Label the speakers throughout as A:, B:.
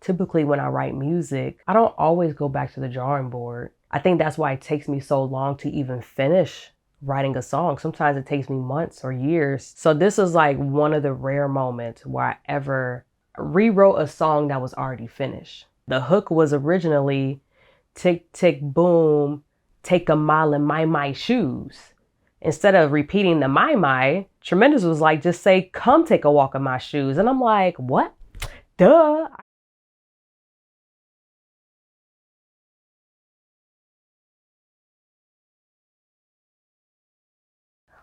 A: typically when I write music, I don't always go back to the drawing board. I think that's why it takes me so long to even finish writing a song. Sometimes it takes me months or years. So this is like one of the rare moments where I ever rewrote a song that was already finished. The hook was originally tick, tick, boom, take a mile in my shoes. Instead of repeating the my, TRMNDS was like, just say, come take a walk in my shoes. And I'm like, what? Duh.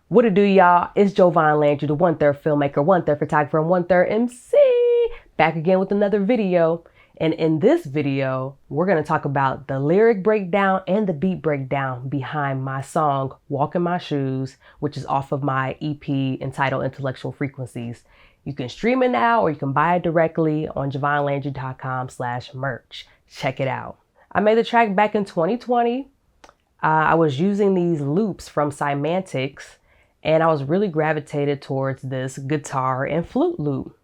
A: What it do, y'all? It's Jovan Landry, the 1/3 filmmaker, 1/3 photographer, and 1/3 MC. Back again with another video. And in this video, we're going to talk about the lyric breakdown and the beat breakdown behind my song, Walk in My Shoes, which is off of my EP entitled Intellectual Frequencies. You can stream it now or you can buy it directly on jovanlandry.com/merch. Check it out. I made the track back in 2020. I was using these loops from Semantics, and I was really gravitated towards this guitar and flute loop.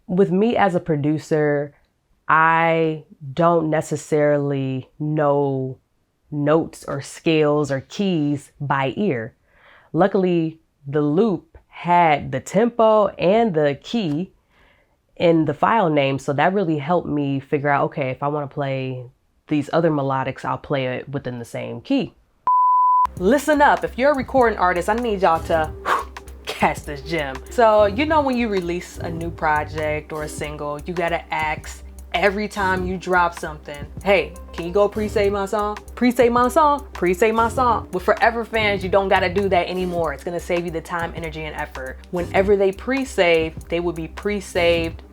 A: With me as a producer, I don't necessarily know notes or scales or keys by ear. Luckily, the loop had the tempo and the key in the file name, so that really helped me figure out, okay, if I want to play these other melodics, I'll play it within the same key. Listen up, if you're a recording artist, I need y'all to catch this gem. So, you know, when you release a new project or a single, you gotta ask every time you drop something, hey, can you go pre-save my song? Pre-save my song? Pre-save my song. With Forever fans, you don't gotta do that anymore. It's gonna save you the time, energy, and effort. Whenever they pre-save, they will be pre-saved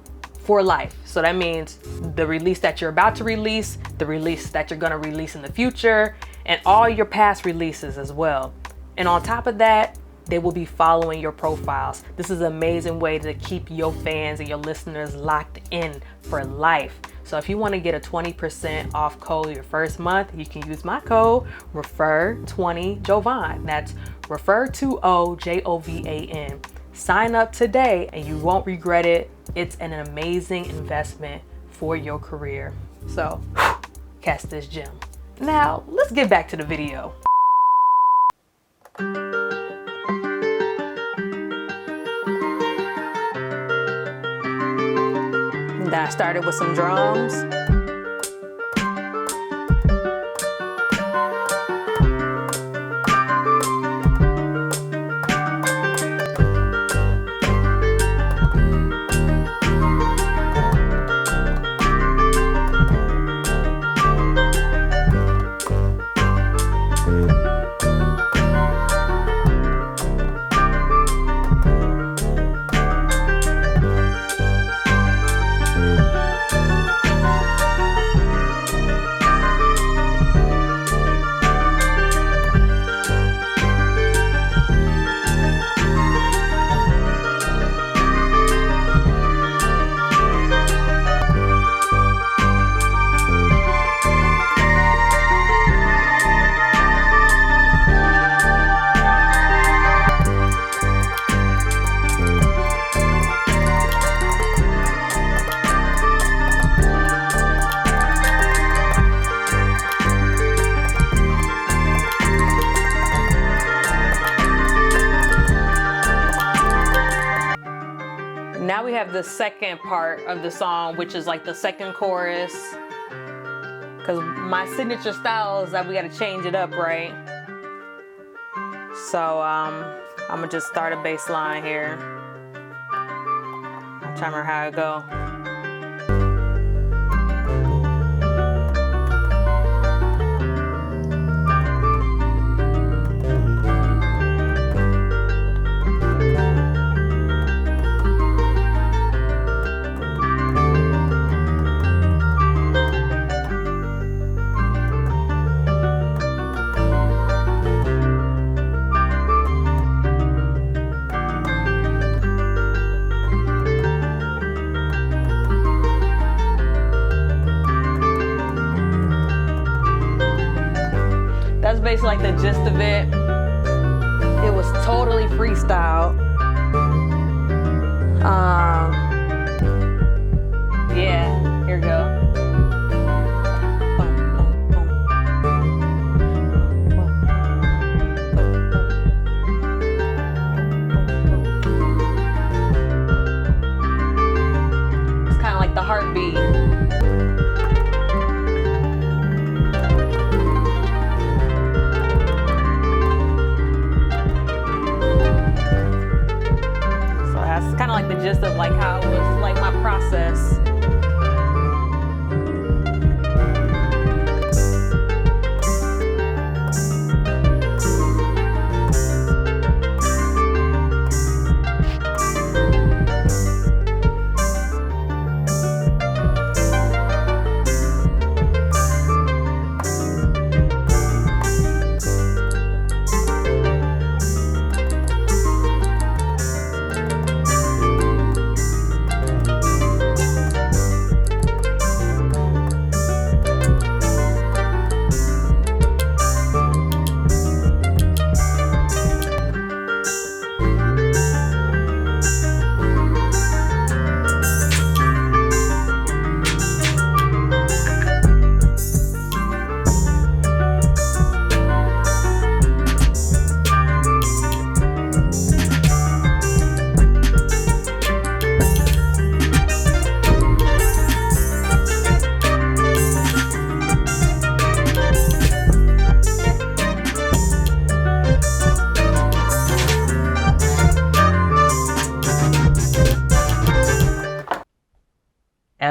A: for life. So that means the release that you're about to release, the release that you're gonna release in the future, and all your past releases as well. And on top of that, they will be following your profiles. This is an amazing way to keep your fans and your listeners locked in for life. So if you want to get a 20% off code your first month, you can use my code refer20jovan. That's refer20jovan. Sign up today and you won't regret it. It's an amazing investment for your career. So catch this gem. Now let's get back to the video. Then I started with some drums. Now we have the second part of the song, which is like the second chorus. Cause my signature style is that we gotta change it up, right? So I'm gonna just start a bass line here. I'm trying to remember how it go. That's basically like the gist of it. It was totally freestyle. Yeah, here we go.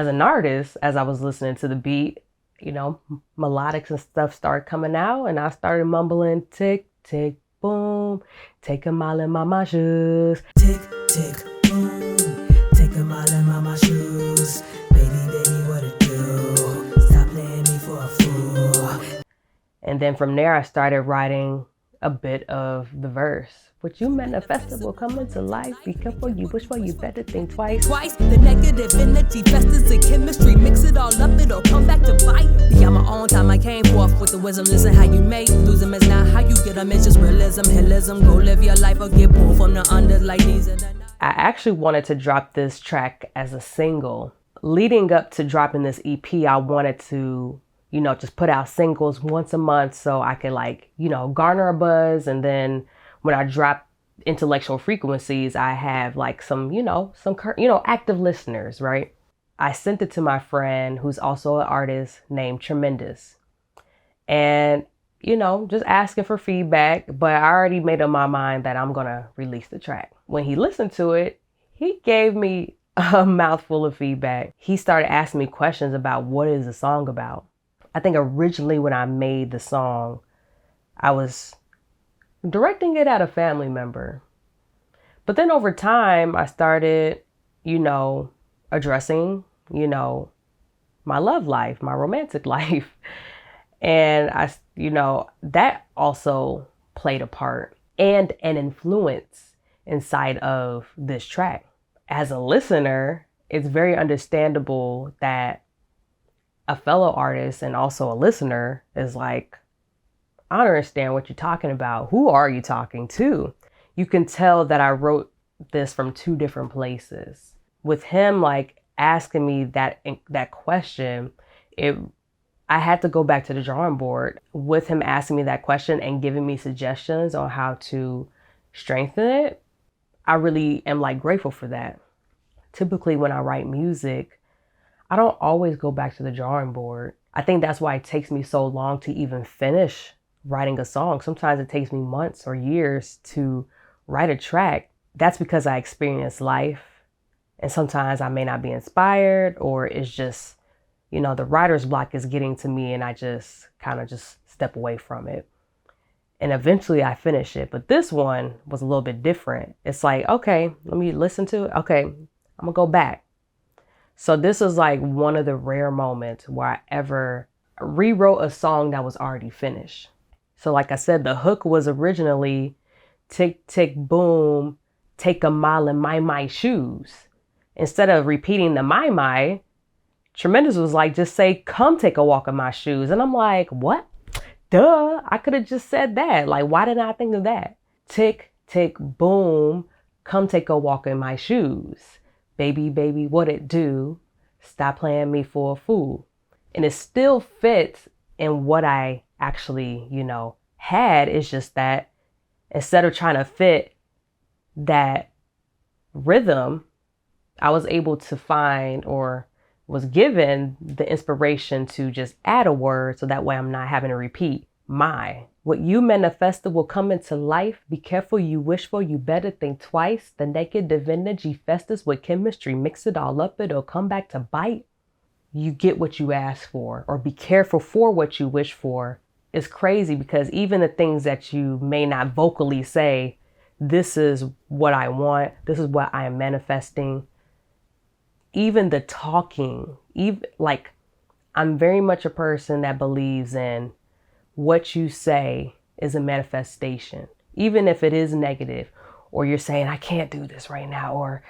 A: as an artist, as I was listening to the beat, you know, melodics and stuff started coming out, and I started mumbling, tick, tick, boom, take a mile in my shoes. Tick, tick, boom, take a mile in my shoes. Baby, baby, what it do? Stop playing me for a fool. And then from there, I started writing a bit of the verse. What you manifested will come into life. Be careful, you wish for, you better think twice. The negative energy festers in chemistry. Mix it all up, it'll come back to bite. Yeah, my own time I came forth with the wisdom. Listen how you make. Lose them is not how you get them. It's just realism, hillism. Go live your life or get pulled from the unders like these. I actually wanted to drop this track as a single. Leading up to dropping this EP, I wanted to, you know, just put out singles once a month so I could, like, you know, garner a buzz. And then when I drop Intellectual Frequencies, I have like some active listeners, right? I sent it to my friend who's also an artist named TRMNDS. And, you know, just asking for feedback, but I already made up my mind that I'm going to release the track. When he listened to it, he gave me a mouthful of feedback. He started asking me questions about what is the song about. I think originally when I made the song, I was directing it at a family member. But then over time, I started, you know, addressing, you know, my love life, my romantic life. And that also played a part and an influence inside of this track. As a listener, it's very understandable that a fellow artist and also a listener is like, I don't understand what you're talking about. Who are you talking to? You can tell that I wrote this from two different places. With him like asking me that question, I had to go back to the drawing board with him asking me that question and giving me suggestions on how to strengthen it. I really am like grateful for that. Typically when I write music, I don't always go back to the drawing board. I think that's why it takes me so long to even finish writing a song. Sometimes it takes me months or years to write a track. That's because I experience life, and sometimes I may not be inspired, or it's just, you know, the writer's block is getting to me and I just kind of just step away from it. And eventually I finish it. But this one was a little bit different. It's like, okay, let me listen to it. Okay, I'm gonna go back. So this is like one of the rare moments where I ever rewrote a song that was already finished. So like I said, the hook was originally tick, tick, boom, take a mile in my shoes. Instead of repeating the my, TRMNDS was like, just say, come take a walk in my shoes. And I'm like, what? Duh, I could have just said that. Like, why didn't I think of that? Tick, tick, boom, come take a walk in my shoes. Baby, baby, what it do? Stop playing me for a fool. And it still fits in what I actually, you know, had. It's just that instead of trying to fit that rhythm, I was able to find, or was given the inspiration to just add a word so that way I'm not having to repeat my. What you manifested will come into life. Be careful, you wish for, you better think twice. The negative energy festers with chemistry. Mix it all up, it'll come back to bite. You get what you ask for, or be careful for what you wish for. It's crazy because even the things that you may not vocally say, this is what I want, this is what I am manifesting. Even the talking, even like, I'm very much a person that believes in what you say is a manifestation, even if it is negative, or you're saying, I can't do this right now, or,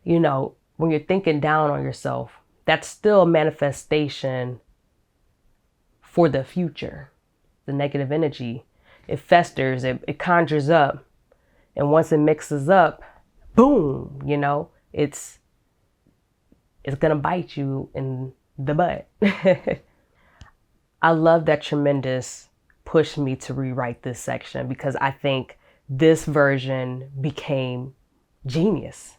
A: you know, when you're thinking down on yourself, that's still a manifestation for the future. The negative energy, it festers, it conjures up. And once it mixes up, boom, you know, it's gonna bite you in the butt. I love that TRMNDS pushed me to rewrite this section, because I think this version became genius,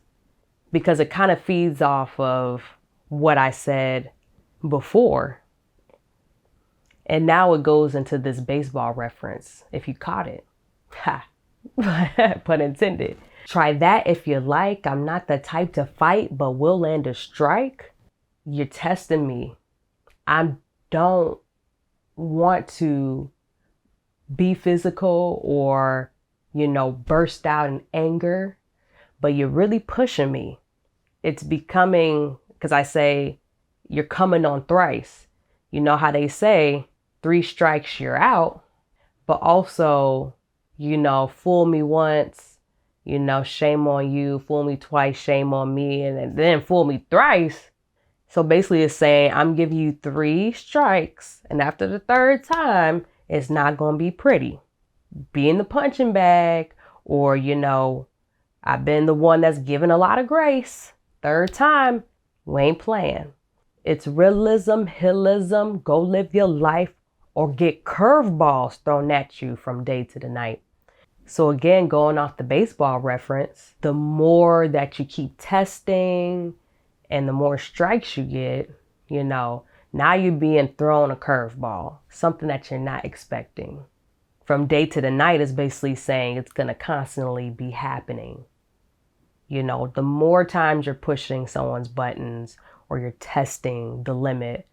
A: because it kind of feeds off of what I said before. And now it goes into this baseball reference, if you caught it. Ha, pun intended. Try that if you like. I'm not the type to fight, but will land a strike. You're testing me. I don't want to be physical or, burst out in anger, but you're really pushing me. It's becoming, because I say, you're coming on thrice. You know how they say, 3 strikes, you're out, but also, fool me once, shame on you, fool me twice, shame on me, and then fool me thrice. So basically it's saying, I'm giving you 3 strikes, and after the 3rd time, it's not going to be pretty. Be in the punching bag, or, I've been the one that's given a lot of grace. 3rd time, we ain't playing. It's realism, hillism, go live your life, or get curveballs thrown at you from day to the night. So again, going off the baseball reference, the more that you keep testing and the more strikes you get, now you're being thrown a curveball, something that you're not expecting. From day to the night is basically saying it's going to constantly be happening. The more times you're pushing someone's buttons or you're testing the limit,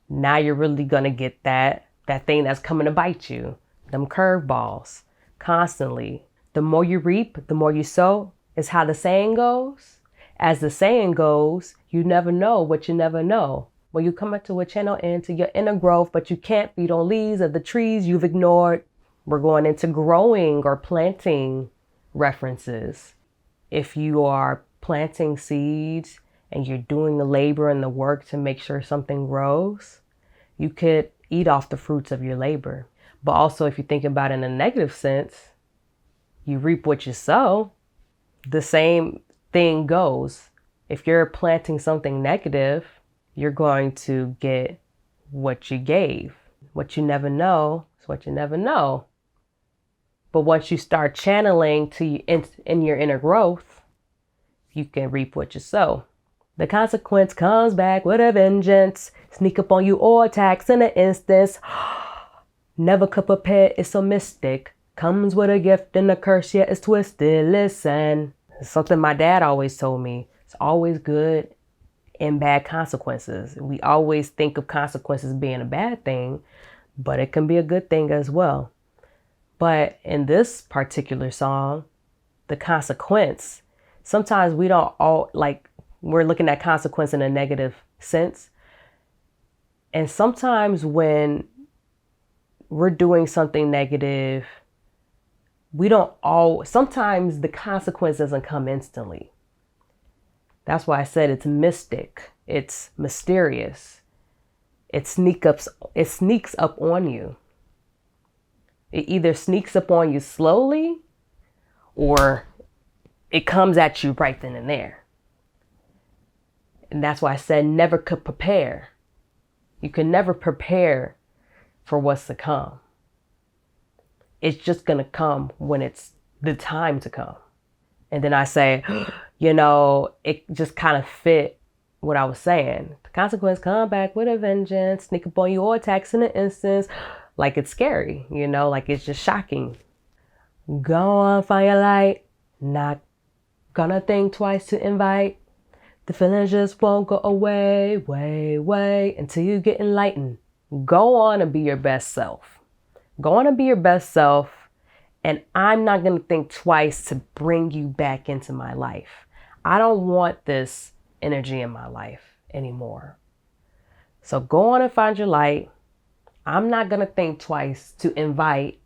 A: now you're really going to get that thing that's coming to bite you, them curveballs, constantly. The more you reap, the more you sow, is how the saying goes. As the saying goes, you never know what you never know. When you come into a channel into your inner growth, but you can't feed on leaves of the trees you've ignored. We're going into growing or planting references. If you are planting seeds and you're doing the labor and the work to make sure something grows, you could eat off the fruits of your labor. But also, if you think about it in a negative sense, you reap what you sow. The same thing goes. If you're planting something negative, you're going to get what you gave. What you never know is what you never know. But once you start channeling in your inner growth, you can reap what you sow. The consequence comes back with a vengeance. Sneak up on you or attacks in an instance. Never could prepare, it's so mystic. Comes with a gift and a curse, yet it's twisted. Listen, it's something my dad always told me. It's always good and bad consequences. We always think of consequences being a bad thing, but it can be a good thing as well. But in this particular song, the consequence, sometimes we don't all we're looking at consequence in a negative sense. And sometimes when we're doing something negative, sometimes the consequence doesn't come instantly. That's why I said it's mystic. It's mysterious. It sneaks up on you. It either sneaks up on you slowly or it comes at you right then and there. And that's why I said never could prepare. You can never prepare for what's to come. It's just going to come when it's the time to come. And then I say, it just kind of fit what I was saying. The consequence come back with a vengeance, sneak up on you or attacks in an instance. Like it's scary, like it's just shocking. Go on, find your light. Not gonna think twice to invite. The feelings just won't go away, way, until you get enlightened. Go on and be your best self. Go on and be your best self. And I'm not gonna think twice to bring you back into my life. I don't want this energy in my life anymore. So go on and find your light. I'm not going to think twice to invite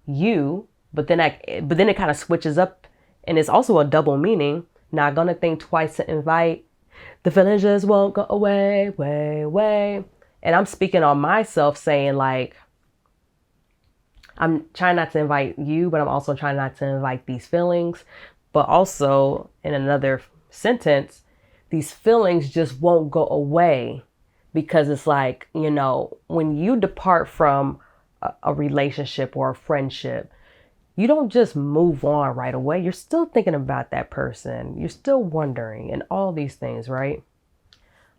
A: you, but then it kind of switches up and it's also a double meaning. Not going to think twice to invite. The feelings just won't go away, way. And I'm speaking on myself saying I'm trying not to invite you, but I'm also trying not to invite these feelings. But also in another sentence, these feelings just won't go away. Because it's when you depart from a relationship or a friendship, you don't just move on right away. You're still thinking about that person. You're still wondering and all these things, right?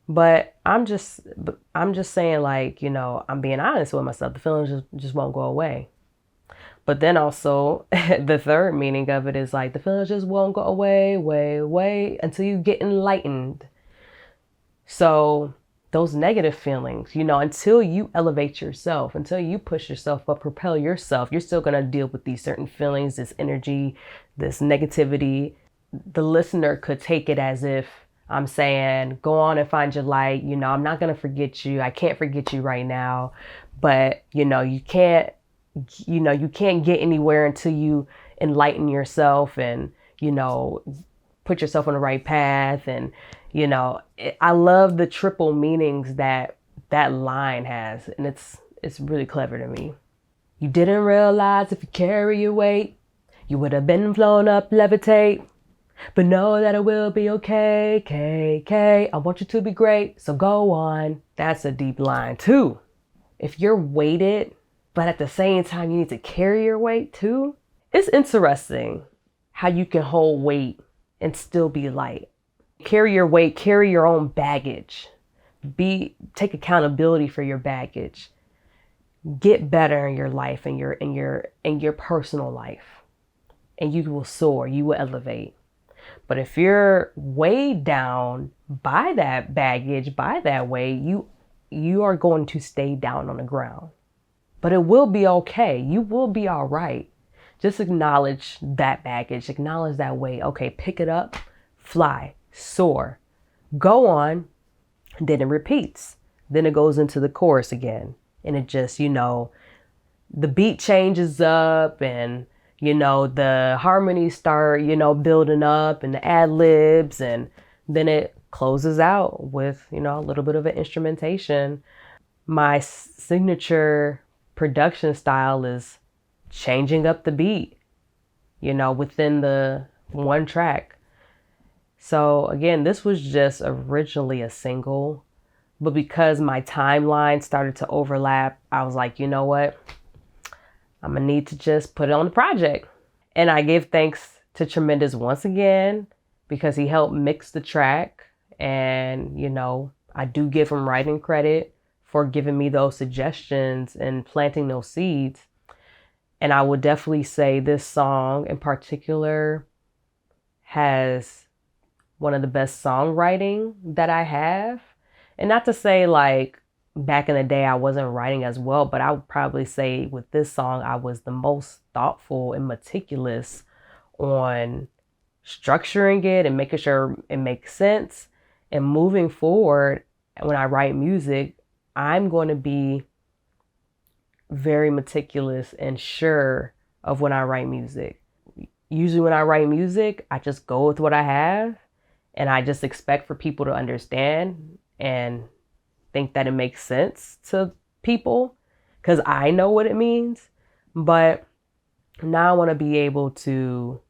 A: But I'm just saying I'm being honest with myself. The feelings just won't go away. But then also the third meaning of it is the feelings just won't go away, way, until you get enlightened. So those negative feelings, until you elevate yourself, until you push yourself up, propel yourself, you're still going to deal with these certain feelings, this energy, this negativity. The listener could take it as if I'm saying, go on and find your light. I'm not going to forget you. I can't forget you right now. But, you can't get anywhere until you enlighten yourself and, put yourself on the right path. And, I love the triple meanings that line has. And it's really clever to me. You didn't realize if you carry your weight, you would have been flown up, levitate. But know that it will be okay, K. I want you to be great, so go on. That's a deep line too. If you're weighted, but at the same time you need to carry your weight too, it's interesting how you can hold weight and still be light. Carry your weight, carry your own baggage. Take accountability for your baggage. Get better in your life and your personal life. And you will soar, you will elevate. But if you're weighed down by that baggage, by that weight, you are going to stay down on the ground. But it will be okay. You will be all right. Just acknowledge that baggage, acknowledge that weight. Okay, pick it up, fly, soar, go on. Then it repeats. Then it goes into the chorus again. And it just, the beat changes up and the harmonies start, building up and the ad libs, and then it closes out with, a little bit of an instrumentation. My signature production style is changing up the beat, within the one track. So again, this was just originally a single, but because my timeline started to overlap, I was like, you know what? I'm going to need to just put it on the project. And I give thanks to TRMNDS once again, because he helped mix the track. And, I do give him writing credit for giving me those suggestions and planting those seeds. And I would definitely say this song in particular has one of the best songwriting that I have. And not to say like back in the day I wasn't writing as well, but I would probably say with this song I was the most thoughtful and meticulous on structuring it and making sure it makes sense. And moving forward, when I write music, I'm going to be very meticulous and sure of when I write music. Usually when I write music, I just go with what I have, and I just expect for people to understand and think that it makes sense to people because I know what it means. But now I want to be able to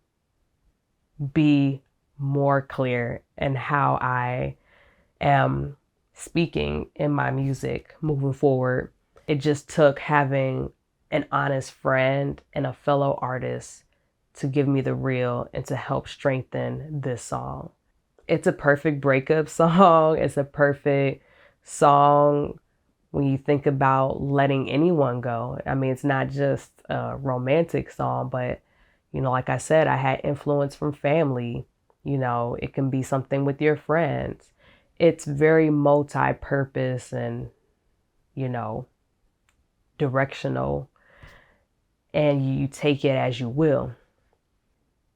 A: be more clear in how I am speaking in my music moving forward. It just took having an honest friend and a fellow artist to give me the real and to help strengthen this song. It's a perfect breakup song. It's a perfect song when you think about letting anyone go. I mean, it's not just a romantic song, but, like I said, I had influence from family. It can be something with your friends. It's very multi-purpose and, directional, and you take it as you will.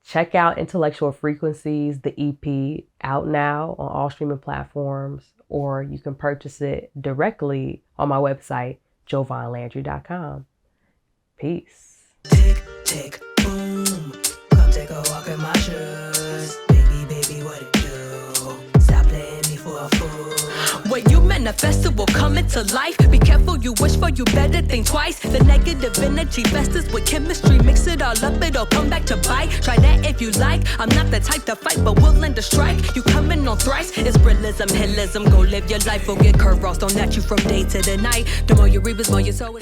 A: Check out Intellectual Frequencies, the EP, out now on all streaming platforms, or you can purchase it directly on my website, jovanlandry.com. Peace.
B: Tick, tick, boom. Come take a walk in my shoes. Baby, what it do? Stop playing me for a fool. When you manifest, it will come into life. Be careful, you wish for, you better think twice. The negative energy festers with chemistry. Mix it all up, it'll come back to bite. Try that if you like. I'm not the type to fight, but we'll end a strike. You coming on thrice. It's realism, hillism. Go live your life, forget curveballs. Don't net you from day to the night. The more you reap is more you sow.